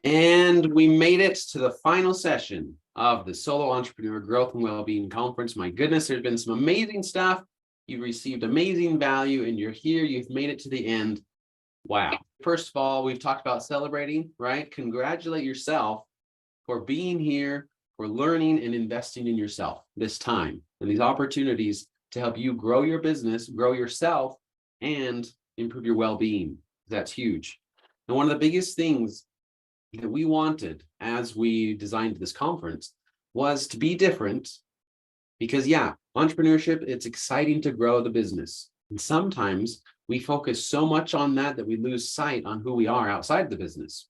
And we made it to the final session of the Solo Entrepreneur Growth and Wellbeing Conference. My goodness, there's been some amazing stuff. You've received amazing value and you're here. You've made it to the end. Wow. First of all, we've talked about celebrating, right? Congratulate yourself for being here, for learning and investing in yourself this time and these opportunities to help you grow your business, grow yourself, and improve your well-being. That's huge. And one of the biggest things that we wanted as we designed this conference was to be different because, yeah, entrepreneurship, it's exciting to grow the business. And sometimes we focus so much on that we lose sight on who we are outside the business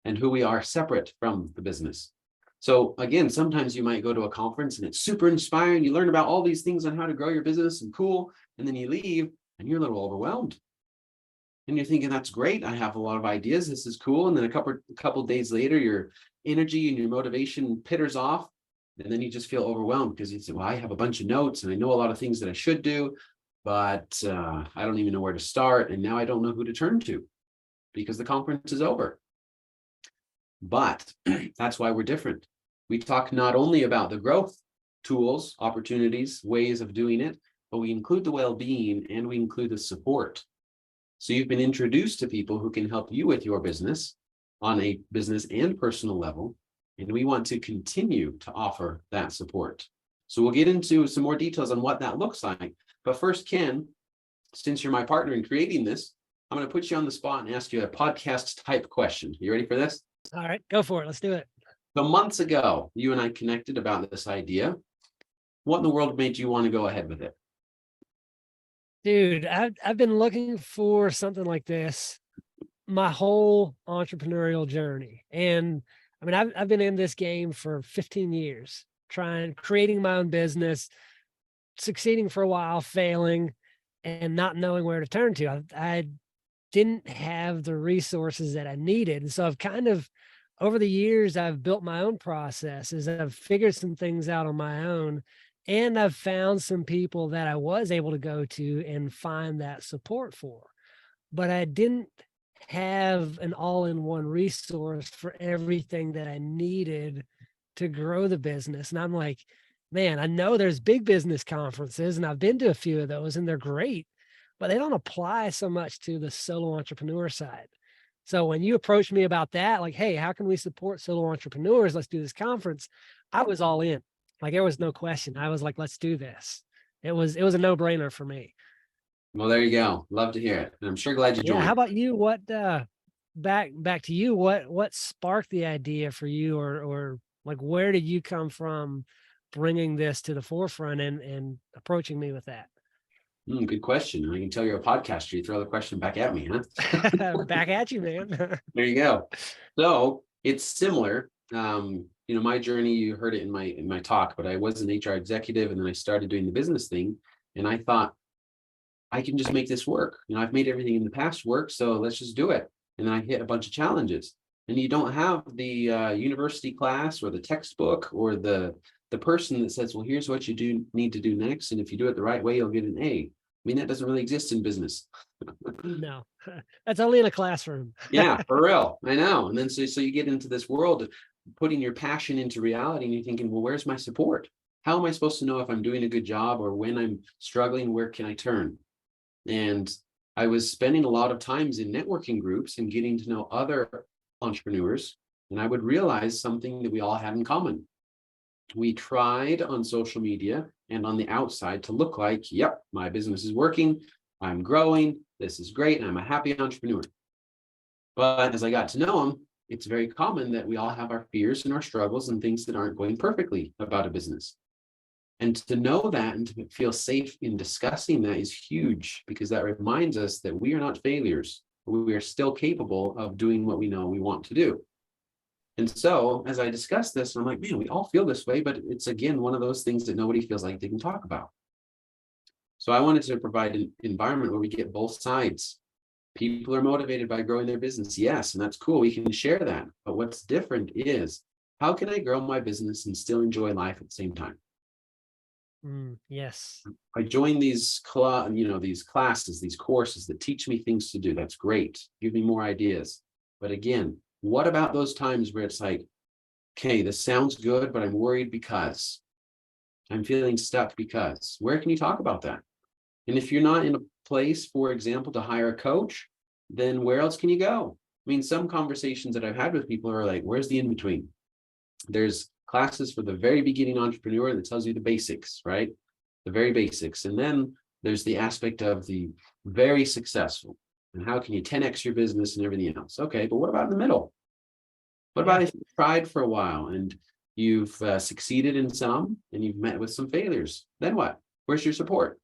and who we are separate from the business. So again, sometimes you might go to a conference and it's super inspiring. You learn about all these things on how to grow your business and cool. And then you leave and you're a little overwhelmed. And you're thinking, that's great. I have a lot of ideas. This is cool. And then a couple days later, your energy and your motivation pitters off. And then you just feel overwhelmed because you say, well, I have a bunch of notes and I know a lot of things that I should do, but I don't even know where to start. And now I don't know who to turn to because the conference is over. But that's why we're different. We talk not only about the growth tools, opportunities, ways of doing it, but we include the well-being and we include the support. So you've been introduced to people who can help you with your business on a business and personal level. And we want to continue to offer that support. So we'll get into some more details on what that looks like. But first, Ken, since you're my partner in creating this, I'm going to put you on the spot and ask you a podcast type question. You ready for this? All right, go for it. Let's do it. So months ago, you and I connected about this idea. What in the world made you want to go ahead with it? Dude, I've been looking for something like this my whole entrepreneurial journey. And I mean, I've been in this game for 15 years, creating my own business, succeeding for a while, failing, and not knowing where to turn to. I didn't have the resources that I needed. And so I've kind of, over the years, I've built my own processes. I've figured some things out on my own. And I've found some people that I was able to go to and find that support for. But I didn't have an all-in-one resource for everything that I needed to grow the business. And I'm like, man, I know there's big business conferences and I've been to a few of those and they're great, but they don't apply so much to the solo entrepreneur side. So when you approached me about that, like, hey, how can we support solo entrepreneurs? Let's do this conference. I was all in. Like, there was no question. I was like, let's do this. It was a no-brainer for me. Well, there you go. Love to hear it. And I'm sure glad you joined. Yeah. How about you? What back to you? What sparked the idea for you, or like, where did you come from bringing this to the forefront and approaching me with that? Good question. I can tell you're a podcaster. You throw the question back at me, huh? Back at you, man. There you go. So it's similar. My journey, you heard it in my talk, but I was an HR executive and then I started doing the business thing. And I thought, I can just make this work. I've made everything in the past work, so let's just do it. And then I hit a bunch of challenges. And you don't have the university class or the textbook or the person that says, well, here's what you need to do next. And if you do it the right way, you'll get an A. I mean, that doesn't really exist in business. No, that's only in a classroom. Yeah, for real. I know. And then so you get into this world of putting your passion into reality and you're thinking, well, where's my support? How am I supposed to know if I'm doing a good job or when I'm struggling, where can I turn? And I was spending a lot of times in networking groups and getting to know other entrepreneurs. And I would realize something that we all had in common. We tried on social media and on the outside to look like, yep, my business is working, I'm growing, this is great, and I'm a happy entrepreneur. But as I got to know them, it's very common that we all have our fears and our struggles and things that aren't going perfectly about a business. And to know that and to feel safe in discussing that is huge, because that reminds us that we are not failures. We are still capable of doing what we know we want to do. And so as I discuss this, I'm like, man, we all feel this way, but it's, again, one of those things that nobody feels like they can talk about. So I wanted to provide an environment where we get both sides. People are motivated by growing their business. Yes, and that's cool. We can share that. But what's different is, how can I grow my business and still enjoy life at the same time? Yes. I joined these classes, these courses that teach me things to do. That's great. Give me more ideas. But again, What about those times where it's like, okay, this sounds good, but I'm worried because I'm feeling stuck because, where can you talk about that? And if you're not in a place, for example, to hire a coach, then where else can you go? I mean, some conversations that I've had with people are like, where's the in-between? There's classes for the very beginning entrepreneur that tells you the basics, right? The very basics. And then there's the aspect of the very successful. And how can you 10x your business and everything else? Okay, but what about in the middle? What about if you've tried for a while and you've succeeded in some and you've met with some failures? Then what? Where's your support?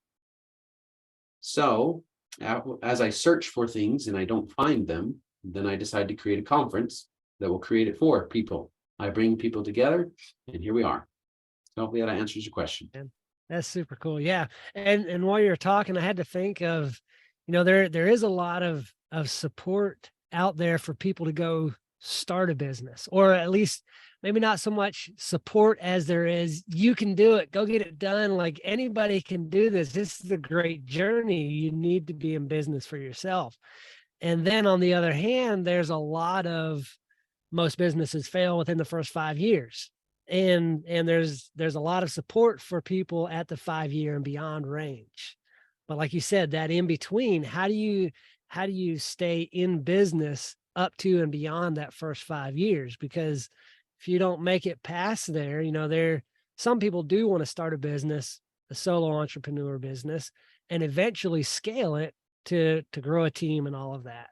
So as I search for things and I don't find them, then I decide to create a conference that will create it for people. I bring people together, and here we are. So hopefully that answers your question. That's super cool. Yeah. And while you're talking, I had to think of, there is a lot of support out there for people to go start a business, or at least maybe not so much support as there is, you can do it, go get it done. Like anybody can do this. This is a great journey. You need to be in business for yourself. And then on the other hand, there's a lot of, most businesses fail within the first 5 years. And there's a lot of support for people at the 5-year and beyond range. But like you said, that in between, how do you stay in business up to and beyond that first 5 years? Because if you don't make it past there, some people do want to start a business, a solo entrepreneur business, and eventually scale it to grow a team and all of that.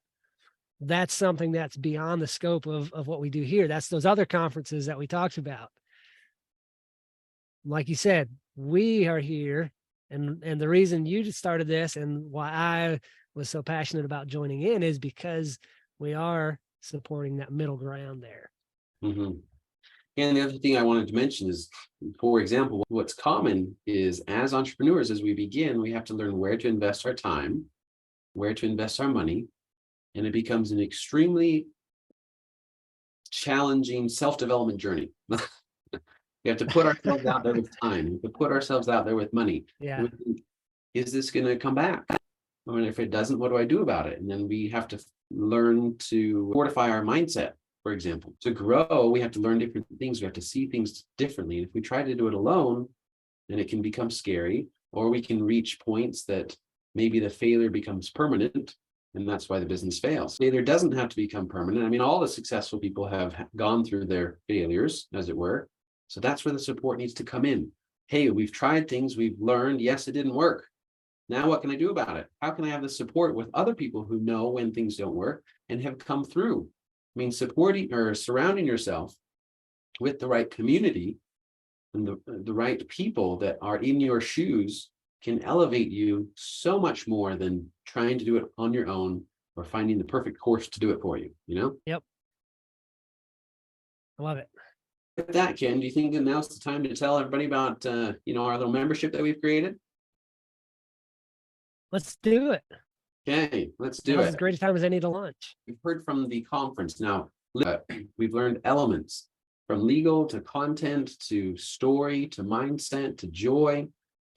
That's something that's beyond the scope of what we do here. That's those other conferences that we talked about. Like you said, we are here, and the reason you started this and why I was so passionate about joining in is because we are supporting that middle ground there. Mm-hmm. And the other thing I wanted to mention is, for example, what's common is as entrepreneurs, as we begin, we have to learn where to invest our time, where to invest our money, and it becomes an extremely challenging self-development journey. We have to put ourselves out there with time. We have to put ourselves out there with money. Yeah. Is this going to come back? Or if it doesn't, what do I do about it? And then we have to learn to fortify our mindset, for example. To grow, we have to learn different things. We have to see things differently. And if we try to do it alone, then it can become scary, or we can reach points that maybe the failure becomes permanent. And that's why the business fails. Failure doesn't have to become permanent. I mean, all the successful people have gone through their failures, as it were. So that's where the support needs to come in. Hey, we've tried things, we've learned, yes, it didn't work. Now what can I do about it? How can I have the support with other people who know when things don't work and have come through? I mean, supporting or surrounding yourself with the right community and the right people that are in your shoes can elevate you so much more than trying to do it on your own or finding the perfect course to do it for you, Yep. I love it. With that, Ken, do you think that now's the time to tell everybody about, our little membership that we've created? Let's do it. Okay, let's do Now's it. as great a time as any to launch. We've heard from the conference. Now, we've learned elements from legal to content to story to mindset to joy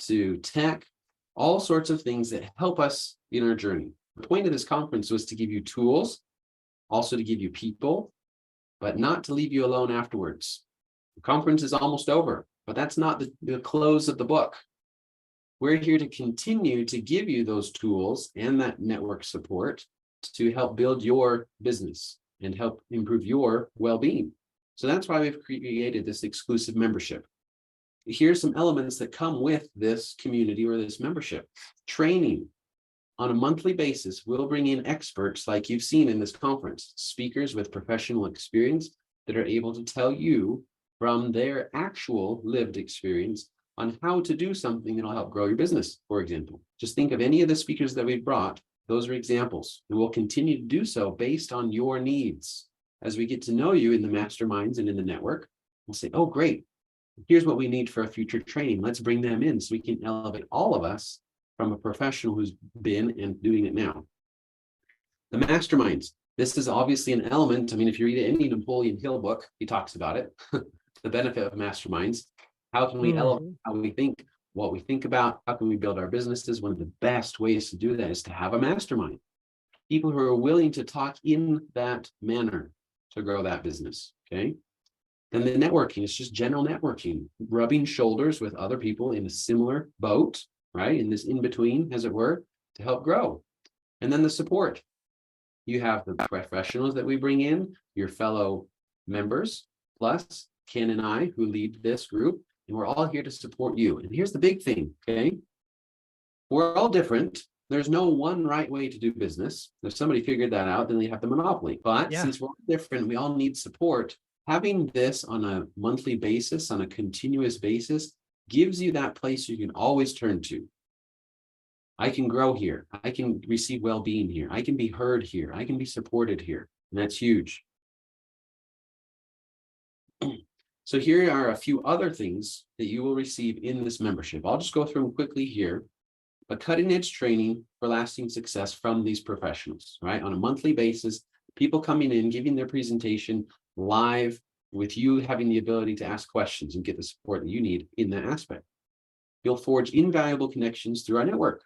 to tech, all sorts of things that help us in our journey. The point of this conference was to give you tools, also to give you people, but not to leave you alone afterwards. The conference is almost over, but that's not the close of the book. We're here to continue to give you those tools and that network support to help build your business and help improve your well-being. So that's why we've created this exclusive membership. Here's some elements that come with this community or this membership. Training. On a monthly basis, we'll bring in experts like you've seen in this conference, speakers with professional experience that are able to tell you from their actual lived experience on how to do something that'll help grow your business, for example. Just think of any of the speakers that we've brought. Those are examples, and we'll continue to do so based on your needs. As we get to know you in the masterminds and in the network, we'll say, oh, great. Here's what we need for a future training. Let's bring them in so we can elevate all of us from a professional who's been and doing it now. The masterminds. This is obviously an element. I mean, if you read any Napoleon Hill book, he talks about it, the benefit of masterminds. How can we elevate how we think, what we think about? How can we build our businesses? One of the best ways to do that is to have a mastermind. People who are willing to talk in that manner, to grow that business. Okay. Then the networking is just general networking, rubbing shoulders with other people in a similar boat, right? In this in between, as it were, to help grow. And then the support. You have the professionals that we bring in, your fellow members, plus Ken and I, who lead this group, and we're all here to support you. And here's the big thing, okay? We're all different. There's no one right way to do business. If somebody figured that out, then they have the monopoly. But since we're all different, we all need support. Having this on a monthly basis, on a continuous basis, gives you that place you can always turn to. I can grow here. I can receive well-being here. I can be heard here. I can be supported here. And that's huge. So here are a few other things that you will receive in this membership. I'll just go through them quickly here. A cutting-edge training for lasting success from these professionals, right? On a monthly basis, people coming in, giving their presentation live with you having the ability to ask questions and get the support that you need in that aspect. You'll forge invaluable connections through our network.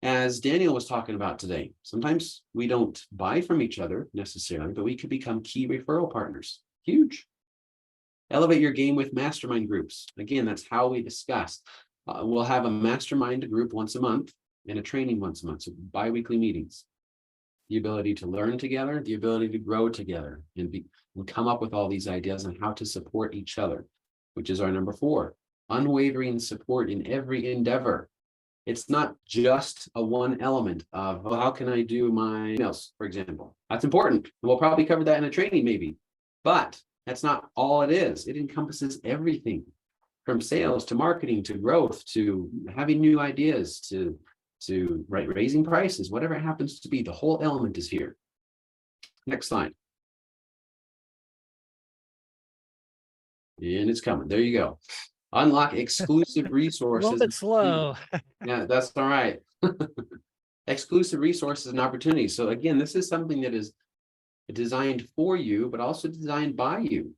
As Daniel was talking about today, sometimes we don't buy from each other necessarily, but we could become key referral partners. Huge. Elevate your game with mastermind groups. Again, that's how we discuss. We'll have a mastermind group once a month and a training once a month, so bi-weekly meetings. The ability to learn together, the ability to grow together, and come up with all these ideas on how to support each other, which is our number 4. Unwavering support in every endeavor. It's not just a one element of, well, how can I do my emails, for example? That's important. We'll probably cover that in a training maybe, but that's not all it is. It encompasses everything from sales to marketing to growth to having new ideas to raising prices, whatever it happens to be. The whole element is here. Next slide. And it's coming. There you go. Unlock exclusive resources. A little bit slow. Yeah, that's all right. Exclusive resources and opportunities. So again, this is something that is designed for you, but also designed by you.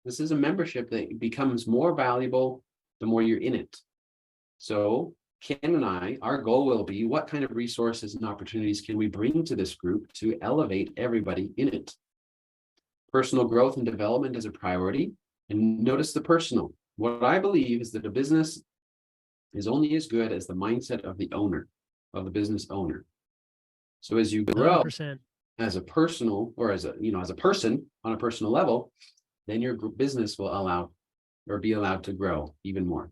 This is a membership that becomes more valuable the more you're in it. So Ken and I, our goal will be, what kind of resources and opportunities can we bring to this group to elevate everybody in it? Personal growth and development is a priority. And notice the personal. What I believe is that a business is only as good as the mindset of the owner, of the business owner. So as you grow 100%. as a personal, or as a person on a personal level, then your business will be allowed to grow even more.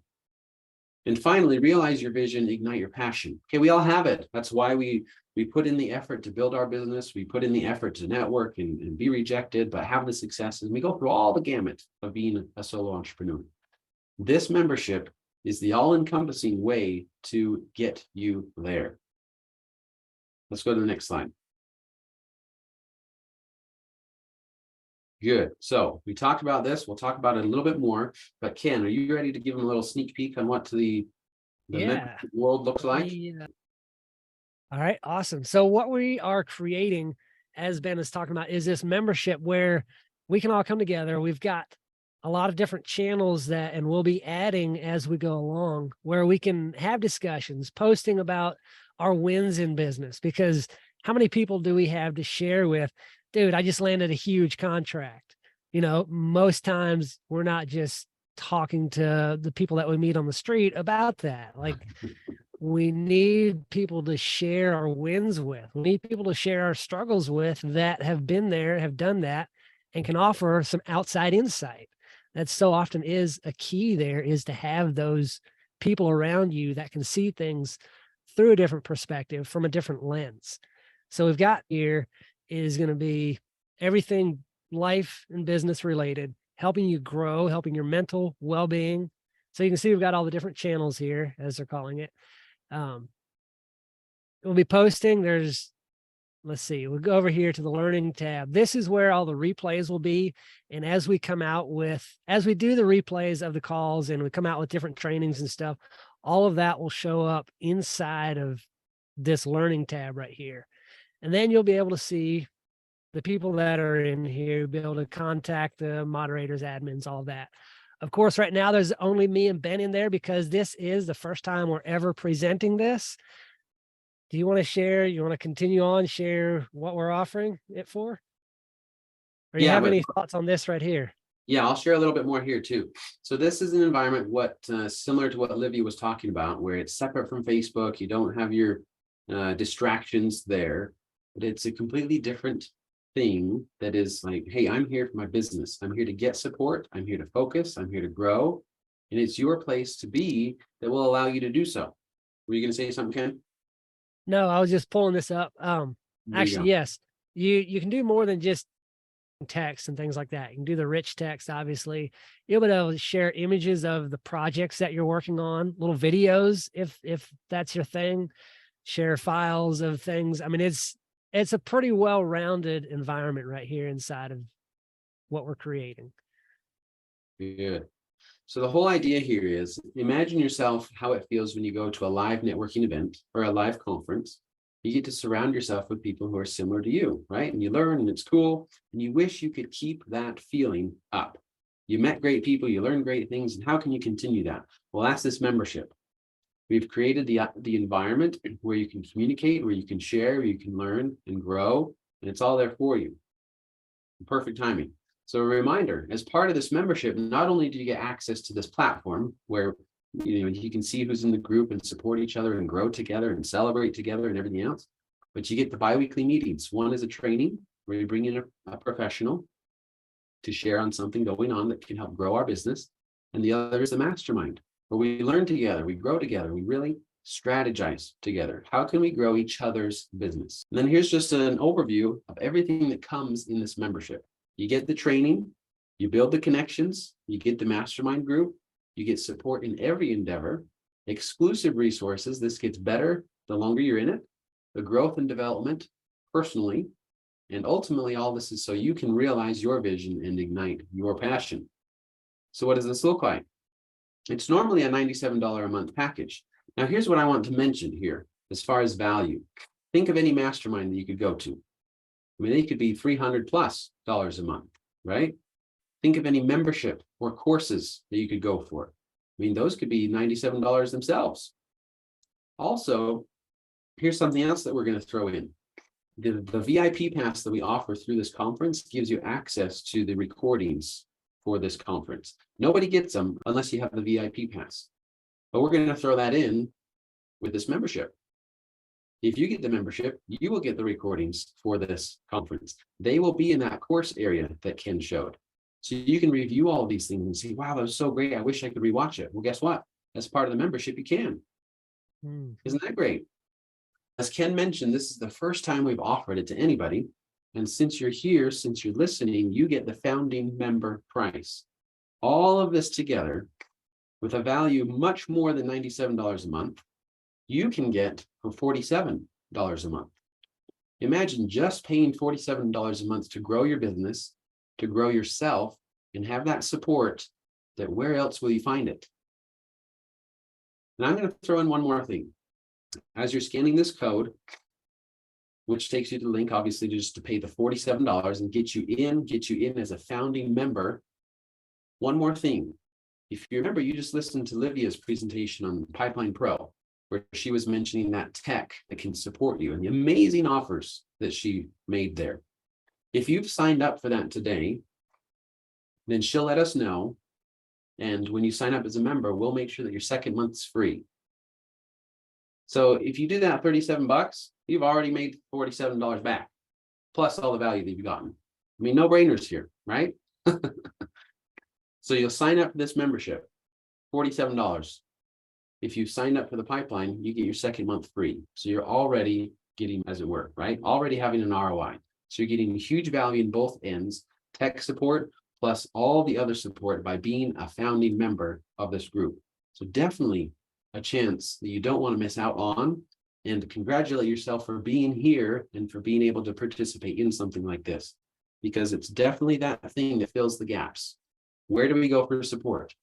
And finally, realize your vision, ignite your passion. Okay, we all have it. That's why we put in the effort to build our business. We put in the effort to network and be rejected, but have the successes. And we go through all the gamut of being a solo entrepreneur. This membership is the all-encompassing way to get you there. Let's go to the next slide. Good. So we talked about this. We'll talk about it a little bit more. But Ken, are you ready to give them a little sneak peek on what the membership world looks like? Yeah. All right. Awesome. So what we are creating, as Ben is talking about, is this membership where we can all come together. We've got a lot of different channels and we'll be adding as we go along, where we can have discussions, posting about our wins in business, because how many people do we have to share with? Dude, I just landed a huge contract. Most times we're not just talking to the people that we meet on the street about that. Like, we need people to share our wins with. We need people to share our struggles with that have been there, have done that, and can offer some outside insight. That so often is a key there, is to have those people around you that can see things through a different perspective, from a different lens. So we've got here is going to be everything life and business related, helping you grow, helping your mental well-being. So you can see we've got all the different channels here, as they're calling it. We'll be posting. Let's see, we'll go over here to the learning tab. This is where all the replays will be. And as we do the replays of the calls and we come out with different trainings and stuff, all of that will show up inside of this learning tab right here. And then you'll be able to see the people that are in here, be able to contact the moderators, admins, all of that. Of course, right now there's only me and Ben in there because this is the first time we're ever presenting this. Do you want to share? You want to continue on, share what we're offering it for? Or you Yeah, have but any thoughts on this right here? yeah, I'll share a little bit more here too. So, this is an environment Yeah, I'll share a little bit more here too. So this is an environment similar to what Olivia was talking about, where it's separate from Facebook. You don't have your distractions there, but it's a completely different thing that is like, hey, I'm here for my business. I'm here to get support. I'm here to focus. I'm here to grow. And it's your place to be that will allow you to do so. Were you going to say something, Ken? No, I was just pulling this up. There you Actually, go. yes, you can do more than just text and things like that. You can do the rich text, obviously. You'll be able to share images of the projects that you're working on, little videos, if that's your thing, share files of things. I mean, it's a pretty well-rounded environment right here inside of what we're creating. Good. So the whole idea here is imagine yourself how it feels when you go to a live networking event or a live conference. You get to surround yourself with people who are similar to you, right? And you learn and it's cool. And you wish you could keep that feeling up. You met great people, you learned great things. And how can you continue that? Well, that's this membership. We've created the environment where you can communicate, where you can share, where you can learn and grow. And it's all there for you. Perfect timing. So a reminder, as part of this membership, not only do you get access to this platform where you can see who's in the group and support each other and grow together and celebrate together and everything else, but you get the biweekly meetings. One is a training where you bring in a professional to share on something going on that can help grow our business. And the other is the mastermind, where we learn together, we grow together, we really strategize together. How can we grow each other's business? And then here's just an overview of everything that comes in this membership. You get the training, you build the connections, you get the mastermind group, you get support in every endeavor, exclusive resources. This gets better the longer you're in it, the growth and development personally, and ultimately all this is so you can realize your vision and ignite your passion. So what does this look like? It's normally a $97 a month package. Now, here's what I want to mention here as far as value. Think of any mastermind that you could go to. I mean, they could be $300+ a month, right? Think of any membership or courses that you could go for. I mean, those could be $97 themselves. Also, here's something else that we're going to throw in. The VIP pass that we offer through this conference gives you access to the recordings for this conference. Nobody gets them unless you have the VIP pass. But we're going to throw that in with this membership. If you get the membership, you will get the recordings for this conference. They will be in that course area that Ken showed. So you can review all of these things and see, wow, that was so great. I wish I could rewatch it. Well, guess what? As part of the membership, you can. Isn't that great? As Ken mentioned, this is the first time we've offered it to anybody. And since you're here, since you're listening, you get the founding member price. All of this together with a value much more than $97 a month, you can get for $47 a month. Imagine just paying $47 a month to grow your business, to grow yourself, and have that support that where else will you find it? And I'm going to throw in one more thing. As you're scanning this code, which takes you to the link, obviously, just to pay the $47 and get you in as a founding member. One more thing. If you remember, you just listened to Livia's presentation on Pipeline Pro, where she was mentioning that tech that can support you and the amazing offers that she made there. If you've signed up for that today, then she'll let us know. And when you sign up as a member, we'll make sure that your second month's free. So if you do that $37, you've already made $47 back, plus all the value that you've gotten. I mean, no brainers here, right? So you'll sign up for this membership, $47. If you sign up for the pipeline, you get your second month free. So you're already getting, as it were, right? Already having an ROI. So you're getting huge value in both ends, tech support, plus all the other support by being a founding member of this group. So definitely a chance that you don't want to miss out on, and congratulate yourself for being here and for being able to participate in something like this, because it's definitely that thing that fills the gaps. Where do we go for support?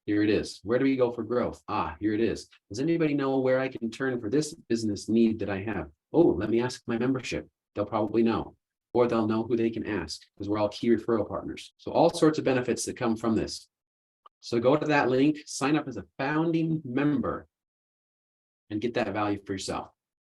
Here it is. Where do we go for growth? Here it is. Does anybody know where I can turn for this business need that I have? Oh, let me ask my membership. They'll probably know, or they'll know who they can ask, because we're all key referral partners. So all sorts of benefits that come from this. So go to that link, sign up as a founding member, and get that value for yourself.